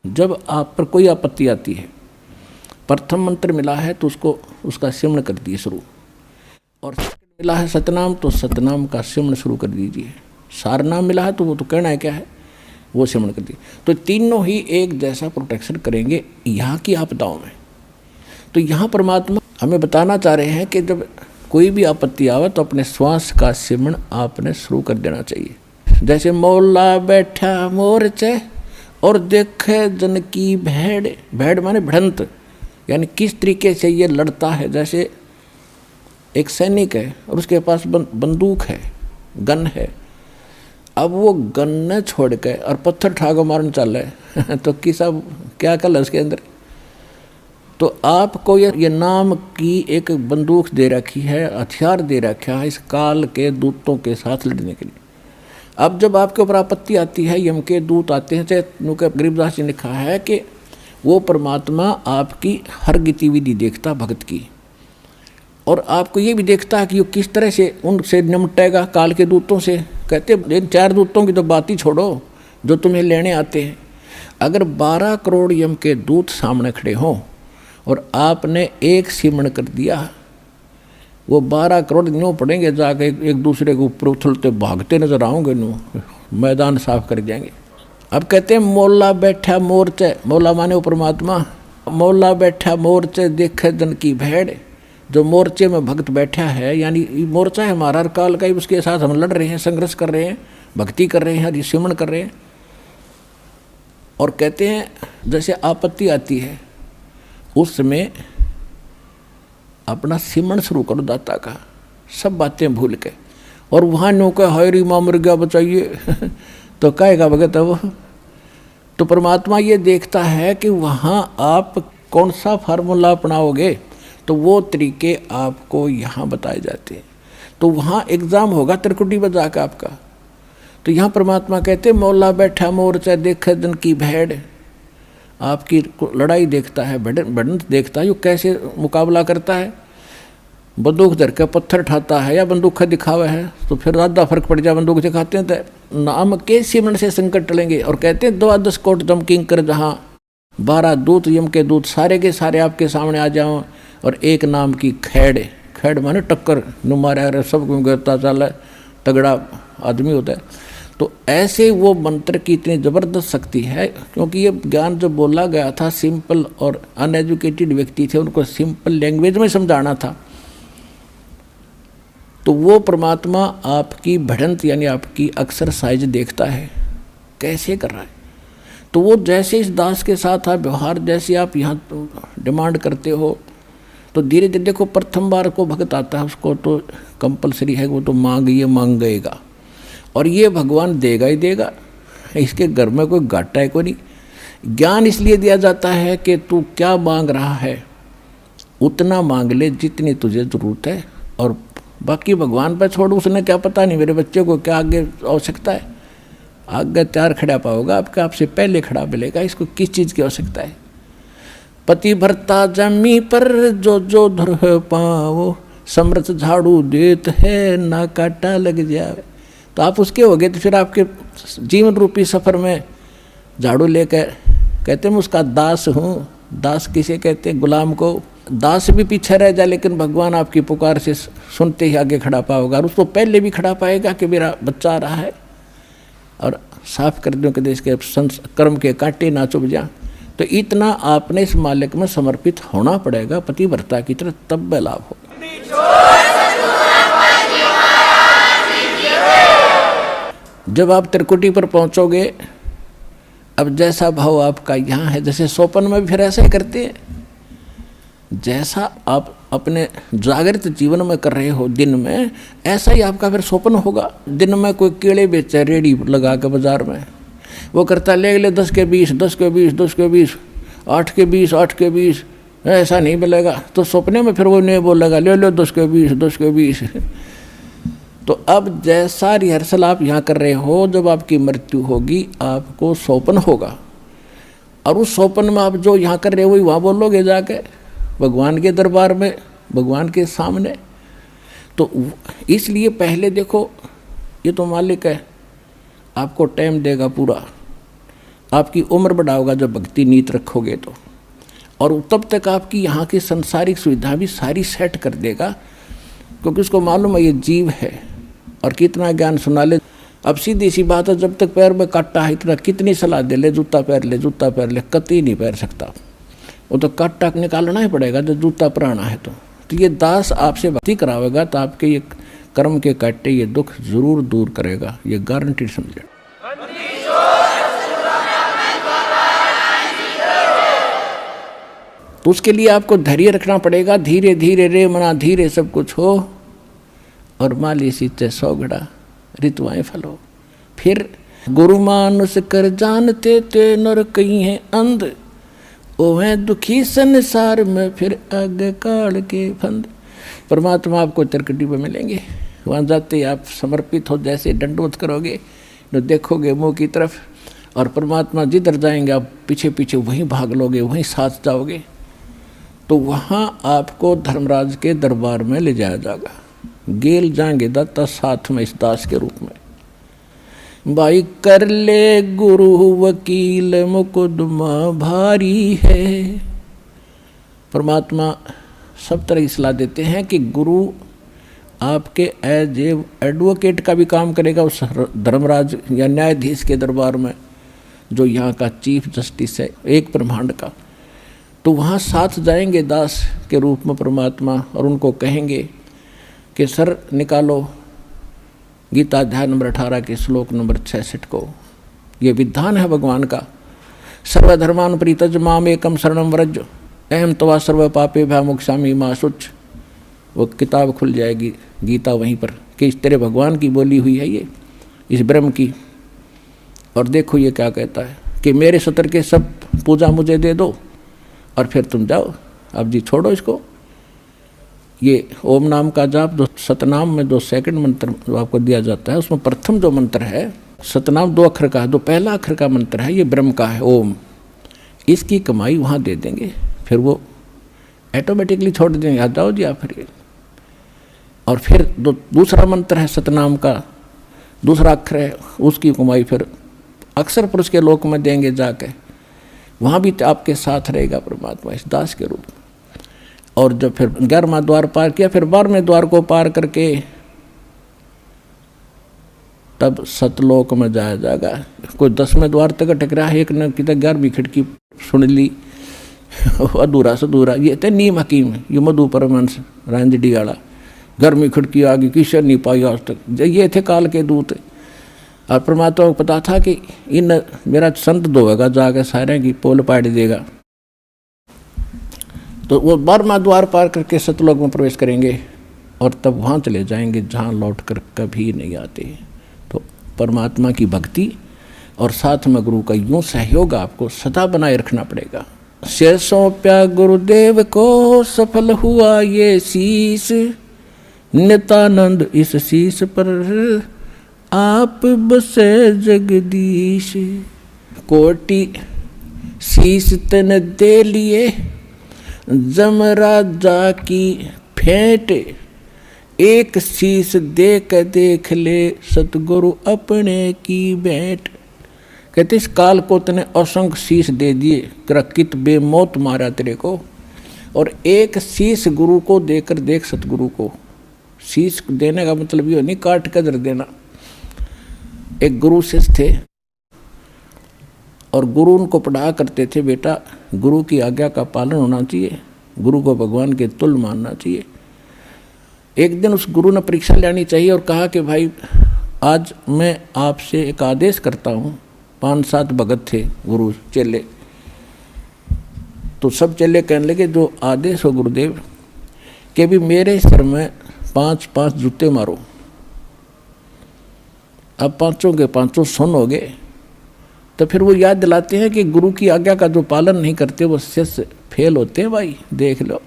जब आप पर कोई आपत्ति आती है, प्रथम मंत्र मिला है तो उसका सिमरण कर दिए शुरू, और मिला है सतनाम तो सतनाम का सिमरण शुरू कर दीजिए। सारनाम मिला है तो वो तो कहना है क्या है, वो सिमरण कर दीजिए। तो तीनों ही एक जैसा प्रोटेक्शन करेंगे यहाँ की आपदाओं में। तो यहाँ परमात्मा हमें बताना चाह रहे हैं कि जब कोई भी आपत्ति आवे तो अपने श्वास का सिमरण आपने शुरू कर देना चाहिए। जैसे मौला बैठा मोर्चे और देखे जन की भेड़, भेड़ माने भिड़ंत, यानी किस तरीके से ये लड़ता है। जैसे एक सैनिक है और उसके पास बंदूक है, गन है, अब वो गन न छोड़ के और पत्थर ठाको मारने चल रहे तो किसा क्या कल है उसके अंदर। तो आपको ये नाम की एक बंदूक दे रखी है, हथियार दे रखा है इस काल के दूतों के साथ लड़ने के लिए। अब जब आपके ऊपर आपत्ति आती है, यम के दूत आते हैं, चाहे गरीबदास जी ने लिखा है कि वो परमात्मा आपकी हर गतिविधि देखता भक्त की, और आपको ये भी देखता है कि ये किस तरह से उनसे निपटेगा काल के दूतों से। कहते इन 4 दूतों की तो बात ही छोड़ो जो तुम्हें लेने आते हैं। अगर 12 करोड़ यम के दूत सामने खड़े हों और आपने एक सिमरण कर दिया, वो 12 करोड़ न्यों पड़ेंगे, जाके एक दूसरे के ऊपर उछलते भागते नजर आओगे, न्यों मैदान साफ कर जाएंगे। अब कहते हैं मौला बैठा मोर्चे, मौला माने वो परमात्मा, मौला बैठा मोर्चे देखे जन की भेड़। जो मोर्चे में भक्त बैठा है, यानी मोर्चा है हमारा काल का ही, उसके साथ हम लड़ रहे हैं, संघर्ष कर रहे हैं, भक्ति कर रहे हैं, सिमरण कर रहे हैं। और कहते हैं जैसे आपत्ति आती है उसमें अपना सिमरण शुरू करो दाता का, सब बातें भूल के। और वहाँ नो का हरी माँ मर गया बचाइए तो कहेगा भगत है वो। तो परमात्मा ये देखता है कि वहाँ आप कौन सा फार्मूला अपनाओगे, तो वो तरीके आपको यहाँ बताए जाते हैं। तो वहाँ एग्ज़ाम होगा त्रिकुटी बजा का आपका। तो यहाँ परमात्मा कहते मौला बैठा मोर्चा देखे जन की भेड़, आपकी लड़ाई देखता है, भिड़ंत देखता है, यो कैसे मुकाबला करता है। बंदूक धर के पत्थर ठाता है या बंदूक का दिखावा है तो फिर ज़्यादा फर्क पड़ जाए। बंदूक दिखाते हैं तो नाम के सिमरण से संकट टलेंगे। और कहते हैं 12 कोट दम किंकर जहाँ 12 दूत यम के दूत सारे के सारे आपके सामने आ जाओ, और एक नाम की खैड़, खैड़ माने टक्कर नुमारा सब गिरता चल तगड़ा आदमी होता है। तो ऐसे वो मंत्र की इतनी ज़बरदस्त शक्ति है, क्योंकि ये ज्ञान जो बोला गया था सिंपल और अनएजुकेटेड व्यक्ति थे, उनको सिंपल लैंग्वेज में समझाना था। तो वो परमात्मा आपकी भिड़ंत यानी आपकी एक्सरसाइज देखता है कैसे कर रहा है। तो वो जैसे इस दास के साथ आप व्यवहार जैसे आप यहाँ डिमांड करते हो, तो धीरे धीरे देखो प्रथम बार को भक्त आता है उसको तो कंपलसरी है, वो तो मांगेगा और ये भगवान देगा ही देगा, इसके घर में कोई घाटा है कोई नहीं। ज्ञान इसलिए दिया जाता है कि तू क्या मांग रहा है उतना मांग ले जितनी तुझे ज़रूरत है, और बाकी भगवान पर छोड़, उसने क्या पता नहीं मेरे बच्चे को क्या आगे आवश्यकता है। आगे 4 खड़ा पाओगा आपका, आपसे पहले खड़ा मिलेगा, इसको किस चीज़ की आवश्यकता है। पति भरता जमी पर जो जो धर पाओ, समृत झाड़ू देत है ना काटा लग जाए। तो आप उसके हो गए तो फिर आपके जीवन रूपी सफ़र में झाड़ू लेकर कहते हैं मैं उसका दास हूँ। दास किसे कहते हैं? गुलाम को। दास भी पीछे रह जाए लेकिन भगवान आपकी पुकार से सुनते ही आगे खड़ा पाओगा, और उसको पहले भी खड़ा पाएगा कि मेरा बच्चा आ रहा है, और साफ कर दूँ कि देश के कर्म के कांटे ना चुभ जा। तो इतना आपने इस मालिक में समर्पित होना पड़ेगा पतिव्रता की तरह, तब लाभ होगा। जब आप त्रिकुटी पर पहुंचोगे, अब जैसा भाव आपका यहाँ है, जैसे सोपन में भी फिर ऐसा ही करते हैं, जैसा आप अपने जागृत जीवन में कर रहे हो दिन में, ऐसा ही आपका फिर सोपन होगा। दिन में कोई केले बेचे रेडी लगा के बाजार में, वो करता ले 10 के 20, 10 के 20, 10 के 20, 8 के 20, 8 के 20, ऐसा नहीं मिलेगा। तो सपने में फिर वो नहीं बोलेगा ले 10 के 20, 10 के 20। तो अब जैसा रिहर्सल आप यहाँ कर रहे हो, जब आपकी मृत्यु होगी आपको सोपन होगा, और उस सोपन में आप जो यहाँ कर रहे हो वही वहाँ बोलोगे जाके भगवान के दरबार में, भगवान के सामने। तो इसलिए पहले देखो, ये तो मालिक है, आपको टाइम देगा पूरा, आपकी उम्र बढ़ाओगा जब भक्ति नीत रखोगे तो, और तब तक आपकी यहाँ की संसारिक सुविधा भी सारी सेट कर देगा, क्योंकि उसको मालूम है ये जीव है। और कितना ज्ञान सुना ले, अब सीधी सी बात है, जब तक पैर में कांटा है इतना कितनी सलाह दे ले, जूता पहन ले, जूता पहन ले, कतई नहीं पहन सकता। वो तो कांटा निकालना ही पड़ेगा जब जूता पुराना है तो ये दास आपसे भक्ति करावेगा तो आपके ये कर्म के काटे ये दुख जरूर दूर करेगा, ये गारंटी समझे। तो उसके लिए आपको धैर्य रखना पड़ेगा। धीरे धीरे रे मना धीरे सब कुछ हो, और माली सीते 100 घड़ा ऋतुआएं फलो। फिर गुरु मानुष कर जानते ते नर कहीं है अंध, ओ है दुखी संसार में फिर आगे काल के फंद। परमात्मा आपको तिरकटी पे मिलेंगे, वहाँ जाते ही आप समर्पित हो, जैसे दंडवत करोगे तो देखोगे मुँह की तरफ, और परमात्मा जिधर जाएंगे आप पीछे पीछे वहीं भाग लोगे, वहीं साथ जाओगे। तो वहाँ आपको धर्मराज के दरबार में ले जाया जाएगा, गेल जाएंगे दाता साथ में इस दास के रूप में। भाई कर ले गुरु वकील मुकदमा भारी है। परमात्मा सब तरह की सलाह देते हैं कि गुरु आपके एज एडवोकेट का भी काम करेगा उस धर्मराज या न्यायाधीश के दरबार में, जो यहाँ का चीफ जस्टिस है एक ब्रह्मांड का। तो वहाँ साथ जाएंगे दास के रूप में परमात्मा, और उनको कहेंगे कि सर निकालो गीता अध्याय नंबर 18 के श्लोक नंबर 66 को। ये विधान है भगवान का, सर्वधर्मान परित्यज माम एकम शरणम व्रज अहम तवा सर्व पापे भयमुक्षामि मा शुच। वो किताब खुल जाएगी गीता वहीं पर कि इस तेरे भगवान की बोली हुई है ये, इस ब्रह्म की। और देखो ये क्या कहता है कि मेरे सत्र के सब पूजा मुझे दे दो और फिर तुम जाओ, अब जी छोड़ो इसको। ये ओम नाम का जाप जो सतनाम में 2 सेकंड मंत्र जो आपको दिया जाता है, उसमें प्रथम जो मंत्र है सतनाम 2 अक्षर का है, जो पहला अक्षर का मंत्र है ये ब्रह्म का है ओम। इसकी कमाई वहाँ दे देंगे, फिर वो ऑटोमेटिकली छोड़ देंगे, आ जाओ जी आप फिर। और फिर दूसरा मंत्र है सतनाम का, दूसरा अक्षर है, उसकी कमाई फिर अक्षर पुरुष के लोक में देंगे जाके, वहाँ भी आपके साथ रहेगा परमात्मा इस दास के रूप में। और जब फिर 11वां द्वार पार किया, फिर 12वें द्वार को पार करके तब सतलोक में जाया जाएगा। कोई 10वें द्वार तक अटक रहा है, एक न कि 11वीं खिड़की सुन ली अधूरा सधूरा। ये थे नीम हकीम, ये मधु परमहंस रांझडी वाला, 11वीं खिड़की आगे किशन नहीं पाई आज तक। ये थे काल के दूत, और परमात्मा को पता था कि इन मेरा संत धोएगा जाकर सारे की पोल पाड़ देगा। तो वो 12वां द्वार पार करके सतलोक में प्रवेश करेंगे, और तब वहाँ चले जाएंगे जहाँ लौट कर कभी नहीं आते। तो परमात्मा की भक्ति और साथ में गुरु का यूँ सहयोग आपको सदा बनाए रखना पड़ेगा। से सौंप्या गुरुदेव को सफल हुआ ये शीश, नित्यानंद इस शीश पर आप बसे जगदीश। कोटि शीश तन दे लिए जमराजा की फेंट, एक शीश देख ले सतगुरु अपने की भेंट। कहते इस काल को तने असंख्य शीश दे दिए, कित बेमौत मारा तेरे को, और एक शीश गुरु को देकर देख सतगुरु को। शीश देने का मतलब ये नहीं काट कर देना। एक गुरु शिष्य थे और गुरु उनको पढ़ा करते थे, बेटा गुरु की आज्ञा का पालन होना चाहिए, गुरु को भगवान के तुल्य मानना चाहिए। एक दिन उस गुरु ने परीक्षा लेनी चाहिए और कहा कि भाई आज मैं आपसे एक आदेश करता हूँ। 5-7 भगत थे गुरु चेले, तो सब चेले कहने लगे जो आदेश हो गुरुदेव कि भी मेरे सिर में 5-5 जूते मारो। अब 5 के 5 सुन हो गए। तो फिर वो याद दिलाते हैं कि गुरु की आज्ञा का जो पालन नहीं करते वो शिष्य फेल होते हैं भाई, देख लो।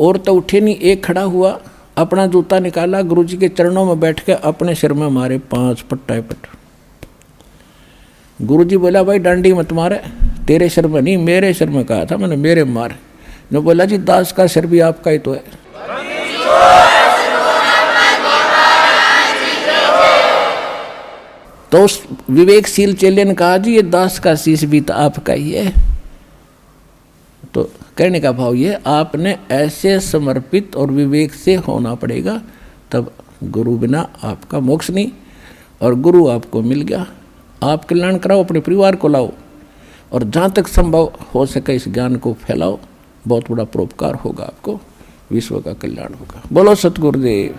और तो उठे नहीं, एक खड़ा हुआ, अपना जूता निकाला, गुरुजी के चरणों में बैठ के अपने सिर में मारे 5 पट्टा पट। गुरुजी बोला भाई डांडी मत मारे, तेरे सिर में नहीं मेरे सिर में कहा था मैंने, मेरे मार। ने बोला जी दास का सिर भी आपका ही तो है। तो उस विवेकशील चेले ने कहा जी ये दास का शीश भी तो आपका ही है। तो कहने का भाव ये, आपने ऐसे समर्पित और विवेक से होना पड़ेगा, तब गुरु बिना आपका मोक्ष नहीं। और गुरु आपको मिल गया, आप कल्याण कराओ, अपने परिवार को लाओ, और जहाँ तक संभव हो सके इस ज्ञान को फैलाओ। बहुत बड़ा परोपकार होगा आपको, विश्व का कल्याण होगा। बोलो सतगुरुदेव।